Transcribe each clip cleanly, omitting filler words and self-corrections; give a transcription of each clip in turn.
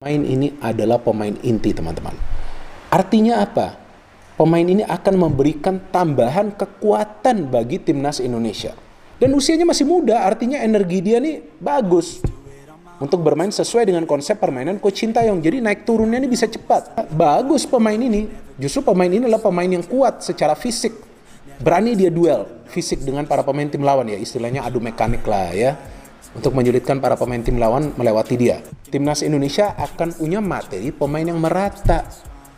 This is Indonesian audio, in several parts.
Pemain ini adalah pemain inti, teman-teman. Artinya apa? Pemain ini akan memberikan tambahan kekuatan bagi timnas Indonesia. Dan usianya masih muda, artinya energi dia nih bagus untuk bermain sesuai dengan konsep permainan Coach Sintayong. Jadi naik turunnya ini bisa cepat. Bagus pemain ini. Justru pemain ini adalah pemain yang kuat secara fisik. Berani dia duel fisik dengan para pemain tim lawan, ya istilahnya adu mekanik lah ya, untuk menyulitkan para pemain tim lawan melewati dia. Timnas Indonesia akan punya materi pemain yang merata.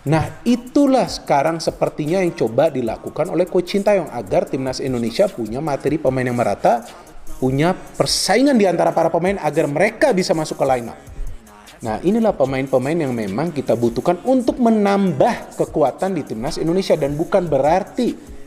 Nah, itulah sekarang sepertinya yang coba dilakukan oleh Coach Sintayong agar timnas Indonesia punya materi pemain yang merata, punya persaingan di antara para pemain agar mereka bisa masuk ke line up. Nah, inilah pemain-pemain yang memang kita butuhkan untuk menambah kekuatan di timnas Indonesia, dan bukan berarti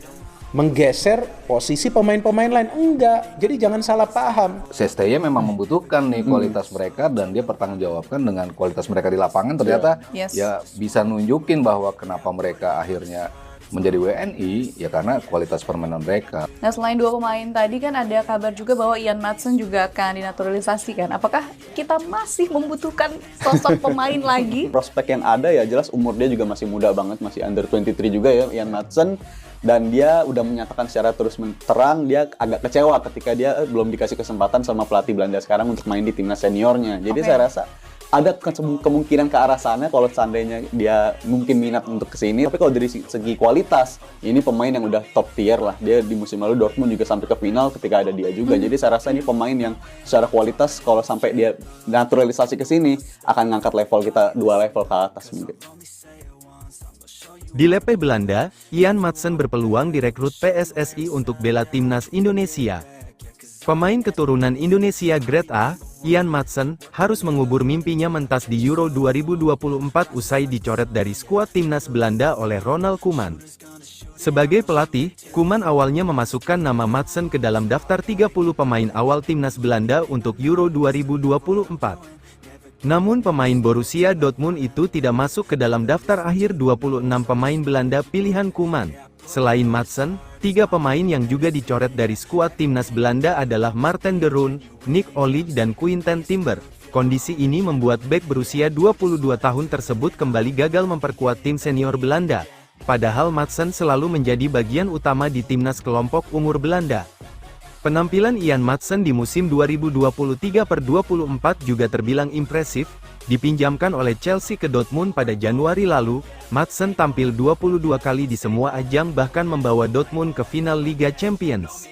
menggeser posisi pemain-pemain lain, enggak. Jadi jangan salah paham. CSTY memang membutuhkan nih kualitas mereka, dan dia bertanggungjawabkan dengan kualitas mereka di lapangan. Ternyata ya bisa nunjukin bahwa kenapa mereka akhirnya menjadi WNI, ya karena kualitas permainan mereka. Nah, selain dua pemain tadi kan ada kabar juga bahwa Ian Maatsen juga akan dinaturalisasi kan. Apakah kita masih membutuhkan sosok pemain lagi? Prospek yang ada ya jelas umur dia juga masih muda banget, masih under 23 juga ya Ian Maatsen. Dan dia udah menyatakan secara terus terang dia agak kecewa ketika dia belum dikasih kesempatan sama pelatih Belanda sekarang untuk main di timnas seniornya. Jadi saya rasa ada kemungkinan ke arah sana kalau seandainya dia mungkin minat untuk kesini. Tapi kalau dari segi kualitas, ini pemain yang udah top tier lah. Dia di musim lalu Dortmund juga sampai ke final ketika ada dia juga. Jadi saya rasa ini pemain yang secara kualitas kalau sampai dia naturalisasi ke sini akan ngangkat level kita 2 level ke atas mungkin. Di Lepe Belanda, Ian Maatsen berpeluang direkrut PSSI untuk bela timnas Indonesia. Pemain keturunan Indonesia Grade A, Ian Maatsen, harus mengubur mimpinya mentas di Euro 2024 usai dicoret dari skuad timnas Belanda oleh Ronald Koeman. Sebagai pelatih, Koeman awalnya memasukkan nama Maatsen ke dalam daftar 30 pemain awal timnas Belanda untuk Euro 2024. Namun pemain Borussia Dortmund itu tidak masuk ke dalam daftar akhir 26 pemain Belanda pilihan Koeman. Selain Maatsen, 3 pemain yang juga dicoret dari skuad timnas Belanda adalah Marten de Roon, Nick Olij dan Quinten Timber. Kondisi ini membuat bek berusia 22 tahun tersebut kembali gagal memperkuat tim senior Belanda. Padahal Maatsen selalu menjadi bagian utama di timnas kelompok umur Belanda. Penampilan Ian Maatsen di musim 2023/24 juga terbilang impresif. Dipinjamkan oleh Chelsea ke Dortmund pada Januari lalu, Maatsen tampil 22 kali di semua ajang, bahkan membawa Dortmund ke final Liga Champions.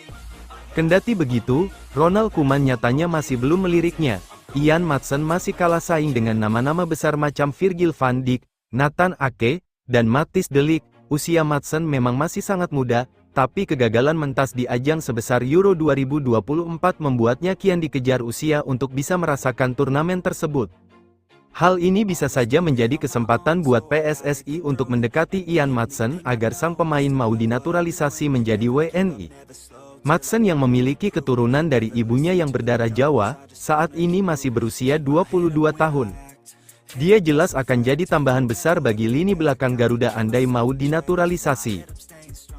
Kendati begitu, Ronald Koeman nyatanya masih belum meliriknya. Ian Maatsen masih kalah saing dengan nama-nama besar macam Virgil van Dijk, Nathan Ake, dan Matthijs de Ligt. Usia Maatsen memang masih sangat muda, tapi kegagalan mentas di ajang sebesar Euro 2024 membuatnya kian dikejar usia untuk bisa merasakan turnamen tersebut. Hal ini bisa saja menjadi kesempatan buat PSSI untuk mendekati Ian Maatsen agar sang pemain mau dinaturalisasi menjadi WNI. Maatsen yang memiliki keturunan dari ibunya yang berdarah Jawa, saat ini masih berusia 22 tahun. Dia jelas akan jadi tambahan besar bagi lini belakang Garuda andai mau dinaturalisasi.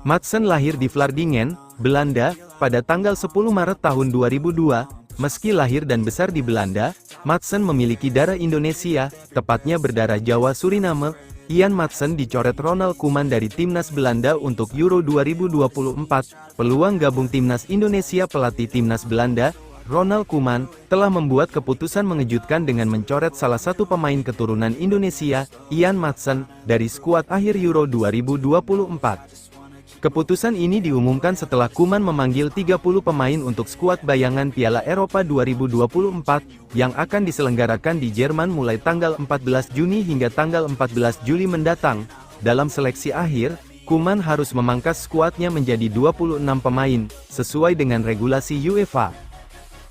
Maatsen lahir di Vlaardingen, Belanda, pada tanggal 10 Maret tahun 2002. Meski lahir dan besar di Belanda, Maatsen memiliki darah Indonesia, tepatnya berdarah Jawa Suriname. Ian Maatsen dicoret Ronald Koeman dari timnas Belanda untuk Euro 2024. Peluang gabung timnas Indonesia. Pelatih timnas Belanda, Ronald Koeman, telah membuat keputusan mengejutkan dengan mencoret salah satu pemain keturunan Indonesia, Ian Maatsen, dari skuad akhir Euro 2024. Keputusan ini diumumkan setelah Koeman memanggil 30 pemain untuk skuad bayangan Piala Eropa 2024, yang akan diselenggarakan di Jerman mulai tanggal 14 Juni hingga tanggal 14 Juli mendatang. Dalam seleksi akhir, Koeman harus memangkas skuadnya menjadi 26 pemain, sesuai dengan regulasi UEFA.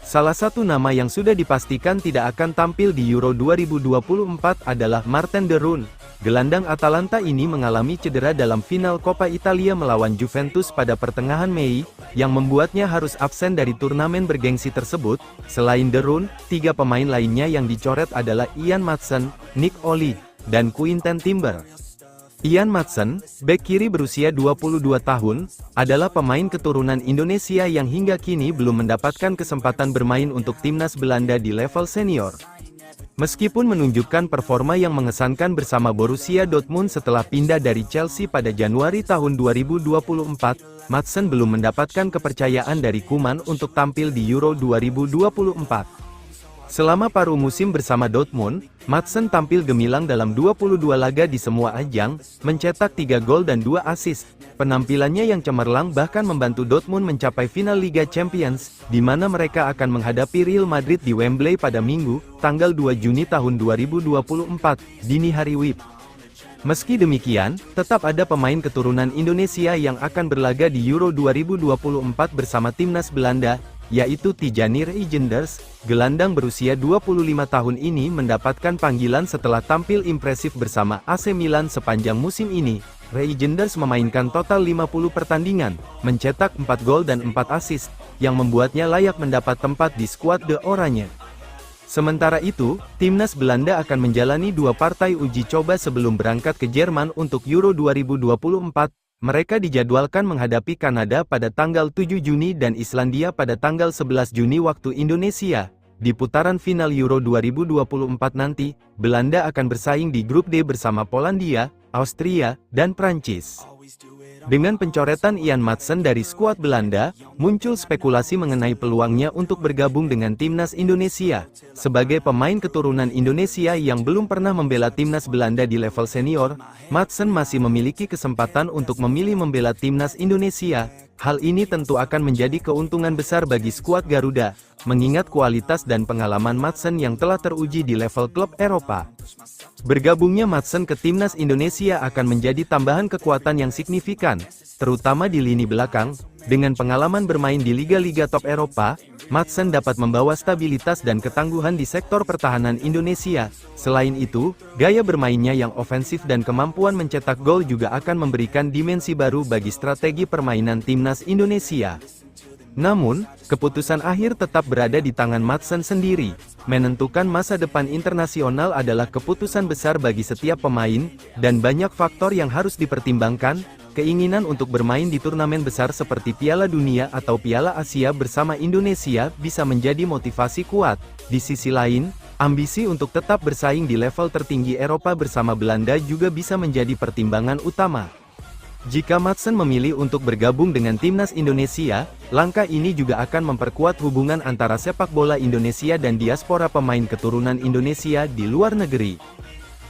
Salah satu nama yang sudah dipastikan tidak akan tampil di Euro 2024 adalah Marten de Roon. Gelandang Atalanta ini mengalami cedera dalam final Coppa Italia melawan Juventus pada pertengahan Mei, yang membuatnya harus absen dari turnamen bergengsi tersebut. Selain de Roon, 3 pemain lainnya yang dicoret adalah Ian Maatsen, Nick Olij, dan Quinten Timber. Ian Maatsen, bek kiri berusia 22 tahun, adalah pemain keturunan Indonesia yang hingga kini belum mendapatkan kesempatan bermain untuk timnas Belanda di level senior. Meskipun menunjukkan performa yang mengesankan bersama Borussia Dortmund setelah pindah dari Chelsea pada Januari tahun 2024, Maatsen belum mendapatkan kepercayaan dari Koeman untuk tampil di Euro 2024. Selama paruh musim bersama Dortmund, Maatsen tampil gemilang dalam 22 laga di semua ajang, mencetak 3 gol dan 2 assist. Penampilannya yang cemerlang bahkan membantu Dortmund mencapai final Liga Champions, di mana mereka akan menghadapi Real Madrid di Wembley pada Minggu, tanggal 2 Juni tahun 2024, dini hari WIB. Meski demikian, tetap ada pemain keturunan Indonesia yang akan berlaga di Euro 2024 bersama timnas Belanda, yaitu Tijani Reijnders. Gelandang berusia 25 tahun ini mendapatkan panggilan setelah tampil impresif bersama AC Milan sepanjang musim ini. Reijnders memainkan total 50 pertandingan, mencetak 4 gol dan 4 assist, yang membuatnya layak mendapat tempat di skuad The Oranje. Sementara itu, timnas Belanda akan menjalani 2 partai uji coba sebelum berangkat ke Jerman untuk Euro 2024. Mereka dijadwalkan menghadapi Kanada pada tanggal 7 Juni dan Islandia pada tanggal 11 Juni waktu Indonesia. Di putaran final Euro 2024 nanti, Belanda akan bersaing di grup D bersama Polandia, Austria, dan Prancis. Dengan pencoretan Ian Maatsen dari skuad Belanda, muncul spekulasi mengenai peluangnya untuk bergabung dengan timnas Indonesia. Sebagai pemain keturunan Indonesia yang belum pernah membela timnas Belanda di level senior, Maatsen masih memiliki kesempatan untuk memilih membela timnas Indonesia. Hal ini tentu akan menjadi keuntungan besar bagi skuad Garuda, mengingat kualitas dan pengalaman Maatsen yang telah teruji di level klub Eropa. Bergabungnya Maatsen ke timnas Indonesia akan menjadi tambahan kekuatan yang signifikan, terutama di lini belakang. Dengan pengalaman bermain di liga-liga top Eropa, Maatsen dapat membawa stabilitas dan ketangguhan di sektor pertahanan Indonesia. Selain itu, gaya bermainnya yang ofensif dan kemampuan mencetak gol juga akan memberikan dimensi baru bagi strategi permainan timnas Indonesia. Namun, keputusan akhir tetap berada di tangan Maatsen sendiri. Menentukan masa depan internasional adalah keputusan besar bagi setiap pemain, dan banyak faktor yang harus dipertimbangkan. Keinginan untuk bermain di turnamen besar seperti Piala Dunia atau Piala Asia bersama Indonesia bisa menjadi motivasi kuat. Di sisi lain, ambisi untuk tetap bersaing di level tertinggi Eropa bersama Belanda juga bisa menjadi pertimbangan utama. Jika Maatsen memilih untuk bergabung dengan timnas Indonesia, langkah ini juga akan memperkuat hubungan antara sepak bola Indonesia dan diaspora pemain keturunan Indonesia di luar negeri.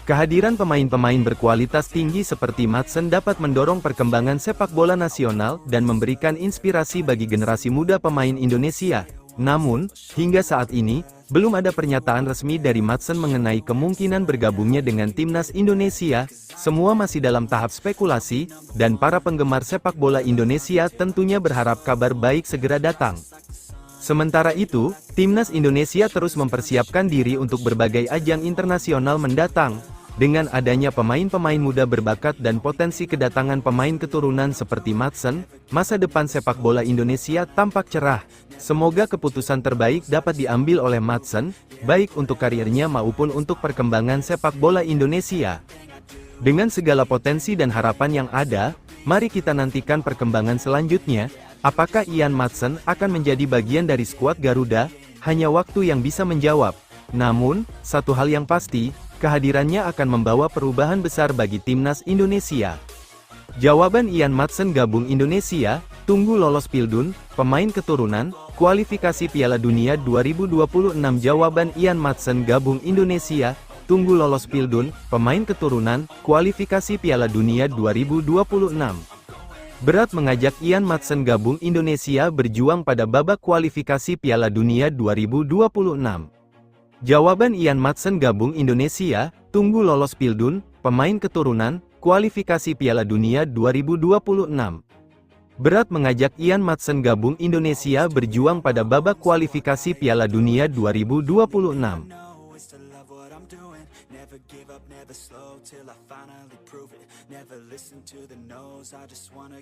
Kehadiran pemain-pemain berkualitas tinggi seperti Maatsen dapat mendorong perkembangan sepak bola nasional dan memberikan inspirasi bagi generasi muda pemain Indonesia. Namun, hingga saat ini, belum ada pernyataan resmi dari Maatsen mengenai kemungkinan bergabungnya dengan timnas Indonesia. Semua masih dalam tahap spekulasi, dan para penggemar sepak bola Indonesia tentunya berharap kabar baik segera datang. Sementara itu, timnas Indonesia terus mempersiapkan diri untuk berbagai ajang internasional mendatang. Dengan adanya pemain-pemain muda berbakat dan potensi kedatangan pemain keturunan seperti Maatsen, masa depan sepak bola Indonesia tampak cerah. Semoga keputusan terbaik dapat diambil oleh Maatsen, baik untuk karirnya maupun untuk perkembangan sepak bola Indonesia. Dengan segala potensi dan harapan yang ada, mari kita nantikan perkembangan selanjutnya. Apakah Ian Maatsen akan menjadi bagian dari skuad Garuda? Hanya waktu yang bisa menjawab. Namun, satu hal yang pasti, kehadirannya akan membawa perubahan besar bagi timnas Indonesia. Jawaban Ian Maatsen gabung Indonesia, tunggu lolos Pildun, pemain keturunan, kualifikasi Piala Dunia 2026. Jawaban Ian Maatsen gabung Indonesia, tunggu lolos Pildun, pemain keturunan, kualifikasi Piala Dunia 2026. Berat mengajak Ian Maatsen gabung Indonesia berjuang pada babak kualifikasi Piala Dunia 2026. Jawaban Ian Maatsen gabung Indonesia, tunggu lolos Pildun, pemain keturunan, kualifikasi Piala Dunia 2026. Berat mengajak Ian Maatsen gabung Indonesia berjuang pada babak kualifikasi Piala Dunia 2026.